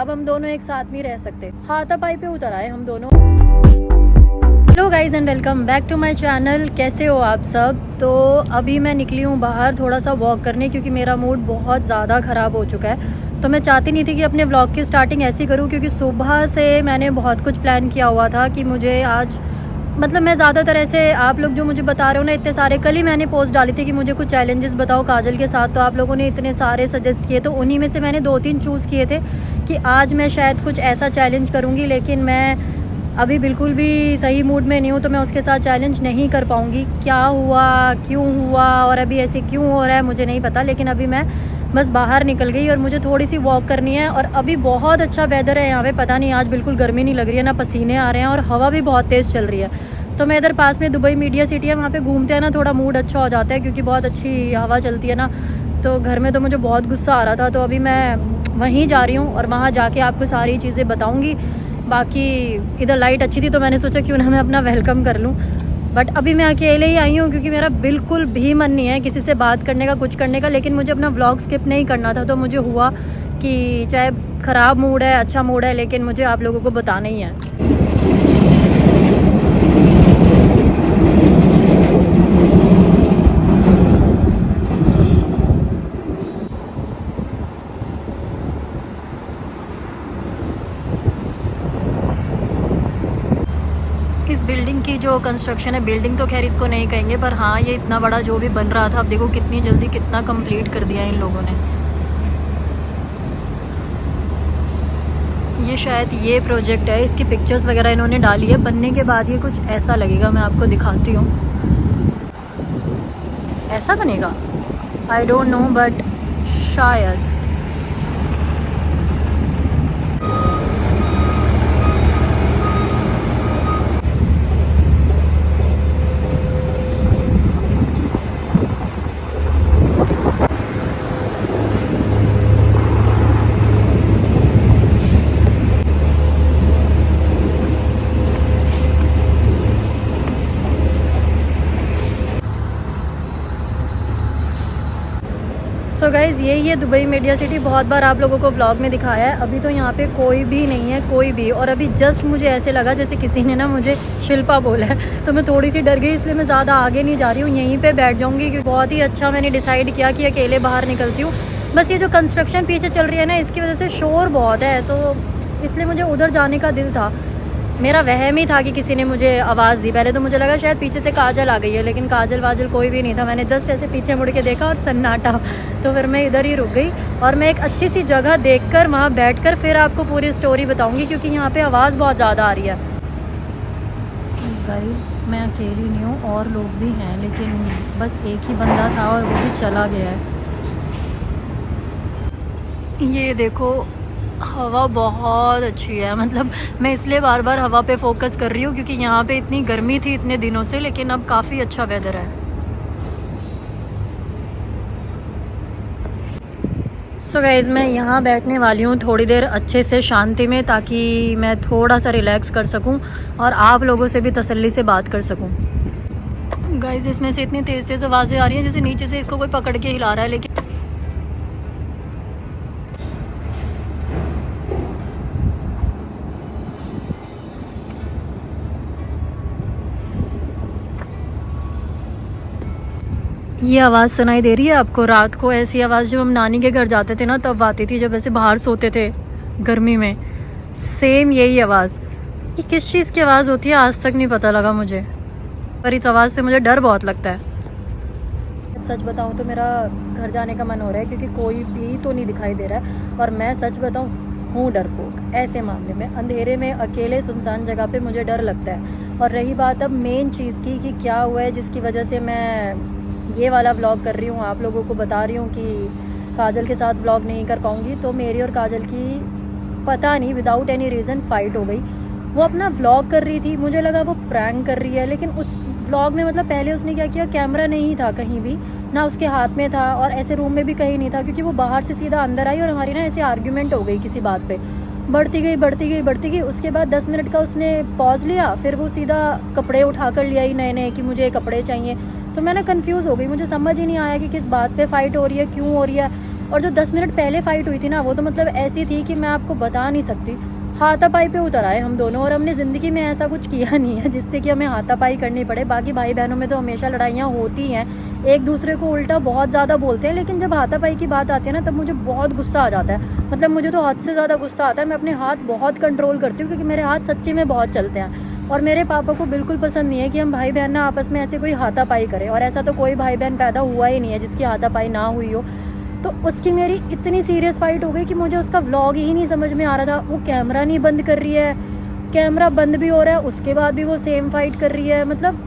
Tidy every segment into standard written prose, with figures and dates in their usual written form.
अब हम दोनों एक साथ नहीं रह सकते। हाथापाई पे उतर आए हम दोनों। Hello guys and welcome back to my channel. कैसे हो आप सब? तो अभी मैं निकली हूँ बाहर थोड़ा सा वॉक करने, क्योंकि मेरा मूड बहुत ज़्यादा ख़राब हो चुका है। तो मैं चाहती नहीं थी कि अपने व्लॉग की स्टार्टिंग ऐसी करूँ, क्योंकि सुबह से मैंने बहुत कुछ प्लान किया हुआ था कि मुझे आज मतलब मैं ज़्यादातर ऐसे, आप लोग जो मुझे बता रहे हो ना इतने सारे, कल ही मैंने पोस्ट डाली थी कि मुझे कुछ चैलेंजेस बताओ काजल के साथ, तो आप लोगों ने इतने सारे सजेस्ट किए, तो उन्हीं में से मैंने 2-3 चूज़ किए थे कि आज मैं शायद कुछ ऐसा चैलेंज करूँगी। लेकिन मैं अभी बिल्कुल भी सही मूड में नहीं हूँ, तो मैं उसके साथ चैलेंज नहीं कर पाऊँगी। क्या हुआ, क्यों हुआ और अभी ऐसे क्यों हो रहा है मुझे नहीं पता। लेकिन अभी मैं बस बाहर निकल गई और मुझे थोड़ी सी वॉक करनी है। और अभी बहुत अच्छा वेदर है यहाँ पे, पता नहीं आज बिल्कुल गर्मी नहीं लग रही है, ना पसीने आ रहे हैं, और हवा भी बहुत तेज़ चल रही है। तो मैं इधर पास में दुबई मीडिया सिटी है, वहाँ पे घूमते हैं ना, थोड़ा मूड अच्छा हो जाता है, क्योंकि बहुत अच्छी हवा चलती है ना। तो घर में तो मुझे बहुत गुस्सा आ रहा था, तो अभी मैं वहीं जा रही हूँ और वहाँ जाके आपको सारी चीज़ें बताऊँगी। बाकी इधर लाइट अच्छी थी, तो मैंने सोचा क्यों ना मैं अपना वेलकम कर लूँ। बट अभी मैं अकेले ही आई हूँ, क्योंकि मेरा बिल्कुल भी मन नहीं है किसी से बात करने का, कुछ करने का। लेकिन मुझे अपना व्लॉग स्किप नहीं करना था, तो मुझे हुआ कि चाहे ख़राब मूड है अच्छा मूड है, लेकिन मुझे आप लोगों को बताना ही है। इस बिल्डिंग की जो कंस्ट्रक्शन है, बिल्डिंग तो खैर इसको नहीं कहेंगे, पर हाँ ये इतना बड़ा जो भी बन रहा था, अब देखो कितनी जल्दी कितना कंप्लीट कर दिया इन लोगों ने। ये शायद ये प्रोजेक्ट है, इसकी पिक्चर्स वगैरह इन्होंने डाली है। बनने के बाद ये कुछ ऐसा लगेगा, मैं आपको दिखाती हूँ। ऐसा बनेगा, आई डोंट नो, बट शायद। सो गाइज़ यही है दुबई मीडिया सिटी। बहुत बार आप लोगों को व्लॉग में दिखाया है। अभी तो यहाँ पे कोई भी नहीं है, कोई भी। और अभी जस्ट मुझे ऐसे लगा जैसे किसी ने ना मुझे शिल्पा बोला है, तो मैं थोड़ी सी डर गई, इसलिए मैं ज़्यादा आगे नहीं जा रही हूँ, यहीं पे बैठ जाऊँगी। क्योंकि बहुत ही अच्छा मैंने डिसाइड किया कि अकेले बाहर निकलती हूँ। बस ये जो कंस्ट्रक्शन पीछे चल रही है ना, इसकी वजह से शोर बहुत है, तो इसलिए मुझे उधर जाने का दिल था। मेरा वहम ही था कि किसी ने मुझे आवाज़ दी। पहले तो मुझे लगा शायद पीछे से काजल आ गई है, लेकिन काजल वाजल कोई भी नहीं था। मैंने जस्ट ऐसे पीछे मुड़ के देखा और सन्नाटा। तो फिर मैं इधर ही रुक गई और मैं एक अच्छी सी जगह देखकर वहाँ बैठकर फिर आपको पूरी स्टोरी बताऊँगी, क्योंकि यहाँ पे आवाज़ बहुत ज़्यादा आ रही है। गाइस मैं अकेली नहीं हूँ, और लोग भी हैं, लेकिन बस एक ही बंदा था और वो भी चला गया है। ये देखो हवा बहुत अच्छी है। मतलब मैं इसलिए बार बार हवा पे फोकस कर रही हूँ, क्योंकि यहाँ पे इतनी गर्मी थी इतने दिनों से, लेकिन अब काफ़ी अच्छा वेदर है। सो गाइज मैं यहाँ बैठने वाली हूँ थोड़ी देर अच्छे से शांति में, ताकि मैं थोड़ा सा रिलैक्स कर सकूँ और आप लोगों से भी तसल्ली से बात कर सकूँ। गाइज इसमें से इतनी तेज़ तेज़ आवाज़ें आ रही हैं जैसे नीचे से इसको कोई पकड़ के हिला रहा है। लेकिन ये आवाज़ सुनाई दे रही है आपको? रात को ऐसी आवाज़ जब हम नानी के घर जाते थे ना, तब आती थी, जब ऐसे बाहर सोते थे गर्मी में। सेम यही आवाज़। ये किस चीज़ की आवाज़ होती है आज तक नहीं पता लगा मुझे, पर इस आवाज़ से मुझे डर बहुत लगता है। सच बताऊं तो मेरा घर जाने का मन हो रहा है, क्योंकि कोई भी तो नहीं दिखाई दे रहा है। और मैं सच बताऊं, हूँ डरपोक ऐसे मामले में। अंधेरे में अकेले सुनसान जगह पे मुझे डर लगता है। और रही बात अब मेन चीज़ की कि क्या हुआ है जिसकी वजह से मैं ये वाला व्लॉग कर रही हूँ, आप लोगों को बता रही हूँ कि काजल के साथ व्लॉग नहीं कर पाऊँगी। तो मेरी और काजल की पता नहीं विदाउट एनी रीज़न फ़ाइट हो गई। वो अपना व्लॉग कर रही थी, मुझे लगा वो प्रैंक कर रही है, लेकिन उस व्लॉग में मतलब पहले उसने क्या किया, कैमरा नहीं था कहीं भी, ना उसके हाथ में था, और ऐसे रूम में भी कहीं नहीं था, क्योंकि वो बाहर से सीधा अंदर आई और हमारी ना ऐसे आर्ग्यूमेंट हो गई किसी बात पे। बढ़ती गई बढ़ती गई बढ़ती गई। उसके बाद 10 मिनट का उसने पॉज लिया, फिर वो सीधा कपड़े उठा कर लिया ही नए नए कि मुझे कपड़े चाहिए। तो मैं ना कन्फ्यूज़ हो गई, मुझे समझ ही नहीं आया कि किस बात पे फ़ाइट हो रही है, क्यों हो रही है। और जो 10 मिनट पहले फ़ाइट हुई थी ना, वो तो मतलब ऐसी थी कि मैं आपको बता नहीं सकती। हाथापाई पे उतर आए हम दोनों, और हमने ज़िंदगी में ऐसा कुछ किया नहीं है जिससे कि हमें हाथापाई करनी पड़े। बाकी भाई बहनों में तो हमेशा लड़ाइयाँ होती हैं, एक दूसरे को उल्टा बहुत ज़्यादा बोलते हैं, लेकिन जब हाथापाई की बात आती है ना, तब मुझे बहुत गुस्सा आ जाता है। मतलब मुझे तो हद से ज़्यादा गुस्सा आता है। मैं अपने हाथ बहुत कंट्रोल करती हूँ, क्योंकि मेरे हाथ सच्ची में बहुत चलते हैं। और मेरे पापा को बिल्कुल पसंद नहीं है कि हम भाई बहन ना आपस में ऐसे कोई हाथापाई करें, और ऐसा तो कोई भाई बहन पैदा हुआ ही नहीं है जिसकी हाथापाई ना हुई हो। तो उसकी मेरी इतनी सीरियस फाइट हो गई कि मुझे उसका व्लॉग ही नहीं समझ में आ रहा था। वो कैमरा नहीं बंद कर रही है, कैमरा बंद भी हो रहा है, उसके बाद भी वो सेम फाइट कर रही है। मतलब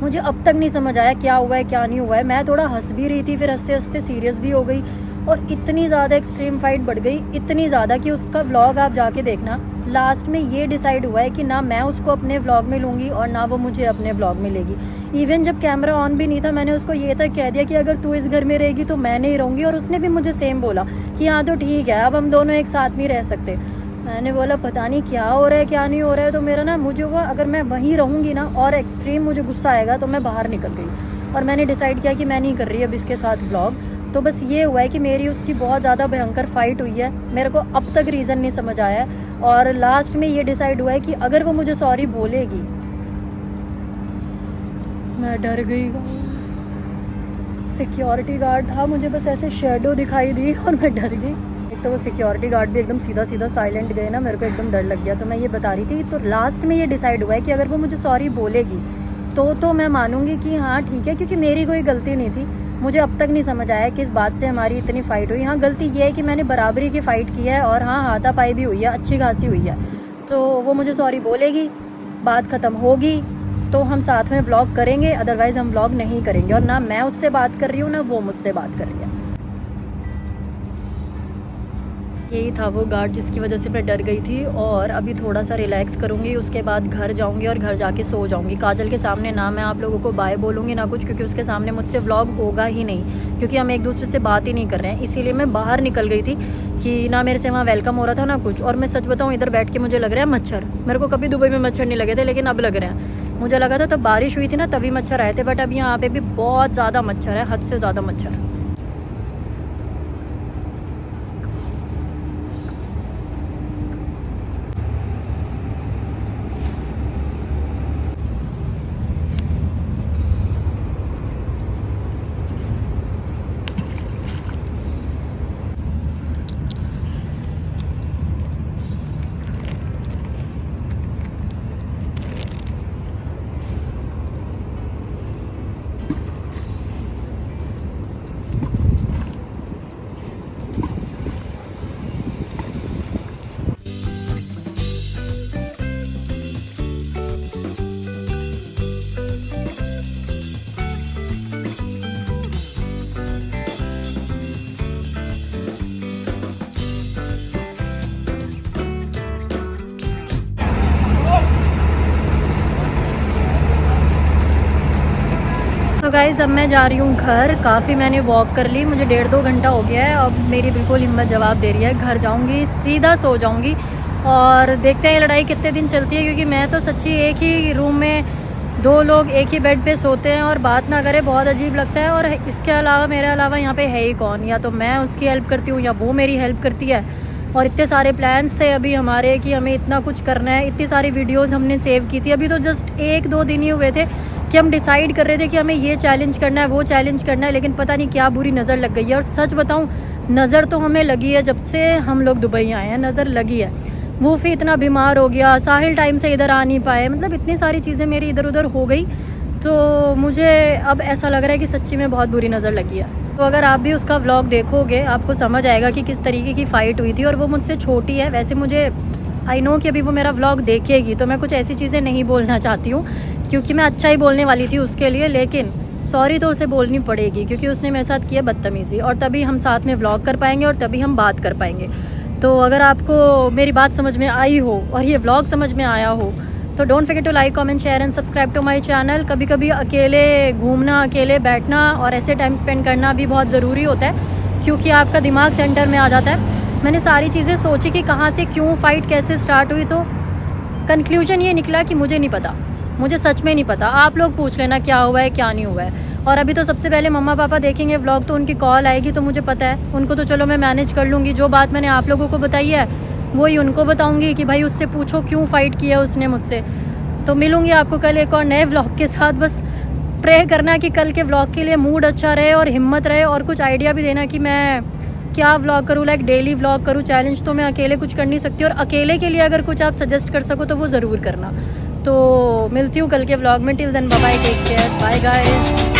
मुझे अब तक नहीं समझ आया क्या हुआ है क्या नहीं हुआ है। मैं थोड़ा हंस भी रही थी, फिर हंसते हंसते सीरियस भी हो गई, और इतनी ज़्यादा एक्सट्रीम फाइट बढ़ गई, इतनी ज़्यादा कि उसका व्लॉग आप जाके देखना। लास्ट में ये डिसाइड हुआ है कि ना मैं उसको अपने व्लॉग में लूँगी और ना वो मुझे अपने व्लॉग में लेगी। इवन जब कैमरा ऑन भी नहीं था, मैंने उसको ये तक कह दिया कि अगर तू इस घर में रहेगी तो मैं नहीं रहूँगी, और उसने भी मुझे सेम बोला कि हाँ तो ठीक है, अब हम दोनों एक साथ नहीं रह सकते। मैंने बोला पता नहीं क्या हो रहा है क्या नहीं हो रहा है। तो मेरा ना, मुझे हुआ अगर मैं वहीं रहूँगी ना और एक्सट्रीम मुझे गुस्सा आएगा तो मैं बाहर निकल गई, और मैंने डिसाइड किया कि मैं नहीं कर रही अब इसके साथ व्लॉग। तो बस ये हुआ है कि मेरी उसकी बहुत ज़्यादा भयंकर फाइट हुई है। मेरे को अब तक रीज़न नहीं समझ आया है, और लास्ट में ये डिसाइड हुआ है कि अगर वो मुझे सॉरी बोलेगी, मैं डर गई। सिक्योरिटी गार्ड था, मुझे बस ऐसे शेडो दिखाई दी और मैं डर गई। एक तो वो सिक्योरिटी गार्ड भी एकदम सीधा सीधा साइलेंट गए ना, मेरे को एकदम डर लग गया। तो मैं ये बता रही थी, तो लास्ट में ये डिसाइड हुआ है कि अगर वो मुझे सॉरी बोलेगी तो मैं मानूंगी कि हाँ ठीक है, क्योंकि मेरी कोई गलती नहीं थी। मुझे अब तक नहीं समझ आया कि इस बात से हमारी इतनी फ़ाइट हुई। हाँ गलती ये है कि मैंने बराबरी की फ़ाइट की है, और हाँ हाथापाई भी हुई है, अच्छी खासी हुई है। तो वो मुझे सॉरी बोलेगी, बात ख़त्म होगी तो हम साथ में व्लॉग करेंगे, अदरवाइज़ हम व्लॉग नहीं करेंगे। और ना मैं उससे बात कर रही हूँ ना वो मुझसे बात कर रही है। यही था वो गार्ड जिसकी वजह से मैं डर गई थी। और अभी थोड़ा सा रिलैक्स करूँगी, उसके बाद घर जाऊँगी और घर जाके सो जाऊँगी। काजल के सामने ना मैं आप लोगों को बाय बोलूँगी ना कुछ, क्योंकि उसके सामने मुझसे व्लॉग होगा ही नहीं, क्योंकि हम एक दूसरे से बात ही नहीं कर रहे हैं। इसीलिए मैं बाहर निकल गई थी कि ना मेरे से वहाँ वेलकम हो रहा था ना कुछ। और मैं सच बताऊँ, इधर बैठ के मुझे लग रहा है मच्छर। मेरे को कभी दुबई में मच्छर नहीं लगे थे, लेकिन अब लग रहे हैं। मुझे लगा था तब बारिश हुई थी ना तभी मच्छर आए थे, बट अब यहाँ पे भी बहुत ज़्यादा मच्छर है, हद से ज़्यादा मच्छर। तो गाइज़ अब मैं जा रही हूँ घर। काफ़ी मैंने वॉक कर ली, मुझे 1.5-2 घंटा हो गया है। अब मेरी बिल्कुल हिम्मत जवाब दे रही है, घर जाऊँगी सीधा सो जाऊँगी, और देखते हैं ये लड़ाई कितने दिन चलती है। क्योंकि मैं तो सच्ची एक ही रूम में 2 लोग एक ही बेड पे सोते हैं और बात ना करें, बहुत अजीब लगता है। और इसके अलावा मेरे अलावा यहाँ पे है ही कौन, या तो मैं उसकी हेल्प करती हूँ या वो मेरी हेल्प करती है। और इतने सारे प्लान्स थे अभी हमारे कि हमें इतना कुछ करना है, इतनी सारी वीडियोज़ हमने सेव की थी। अभी तो जस्ट 1-2 दिन ही हुए थे कि हम डिसाइड कर रहे थे कि हमें ये चैलेंज करना है वो चैलेंज करना है, लेकिन पता नहीं क्या बुरी नज़र लग गई है। और सच बताऊं, नज़र तो हमें लगी है जब से हम लोग दुबई आए हैं, नज़र लगी है। वूफी इतना बीमार हो गया, साहिल टाइम से इधर आ नहीं पाए, मतलब इतनी सारी चीज़ें मेरी इधर उधर हो गई। तो मुझे अब ऐसा लग रहा है कि सच्ची में बहुत बुरी नज़र लगी है। तो अगर आप भी उसका व्लॉग देखोगे आपको समझ आएगा कि किस तरीके की फ़ाइट हुई थी। और वो मुझसे छोटी है, वैसे मुझे आई नो कि अभी वो मेरा व्लॉग देखेगी, तो मैं कुछ ऐसी चीज़ें नहीं बोलना चाहती हूँ, क्योंकि मैं अच्छा ही बोलने वाली थी उसके लिए। लेकिन सॉरी तो उसे बोलनी पड़ेगी, क्योंकि उसने मेरे साथ किया बदतमीज़ी, और तभी हम साथ में व्लॉग कर पाएंगे और तभी हम बात कर पाएंगे। तो अगर आपको मेरी बात समझ में आई हो और ये व्लॉग समझ में आया हो तो don't forget to like, comment, share and subscribe to my channel. कभी कभी अकेले घूमना, अकेले बैठना और ऐसे टाइम स्पेंड करना भी बहुत ज़रूरी होता है, क्योंकि आपका दिमाग सेंटर में आ जाता है। मैंने सारी चीज़ें सोची कि कहाँ से क्यों फ़ाइट कैसे स्टार्ट हुई, तो कंक्लूजन ये निकला कि मुझे नहीं पता, मुझे सच में नहीं पता। आप लोग पूछ लेना क्या हुआ है क्या नहीं हुआ है। और अभी तो सबसे पहले मम्मा पापा देखेंगे व्लॉग तो उनकी कॉल आएगी, तो मुझे पता है उनको तो चलो मैं मैनेज कर लूँगी। जो बात मैंने आप लोगों को बताई है वही उनको बताऊँगी कि भाई उससे पूछो क्यों फ़ाइट किया उसने मुझसे। तो मिलूँगी आपको कल एक और नए व्लॉग के साथ। बस प्रे करना कि कल के व्लॉग के लिए मूड अच्छा रहे और हिम्मत रहे, और कुछ आइडिया भी देना कि मैं क्या व्लॉग करूँ, लाइक डेली व्लॉग करूँ। चैलेंज तो मैं अकेले कुछ कर नहीं सकती, और अकेले के लिए अगर कुछ आप सजेस्ट कर सको तो वो ज़रूर करना। तो मिलती हूँ कल के व्लॉग में। Till then bye bye, take care, bye guys.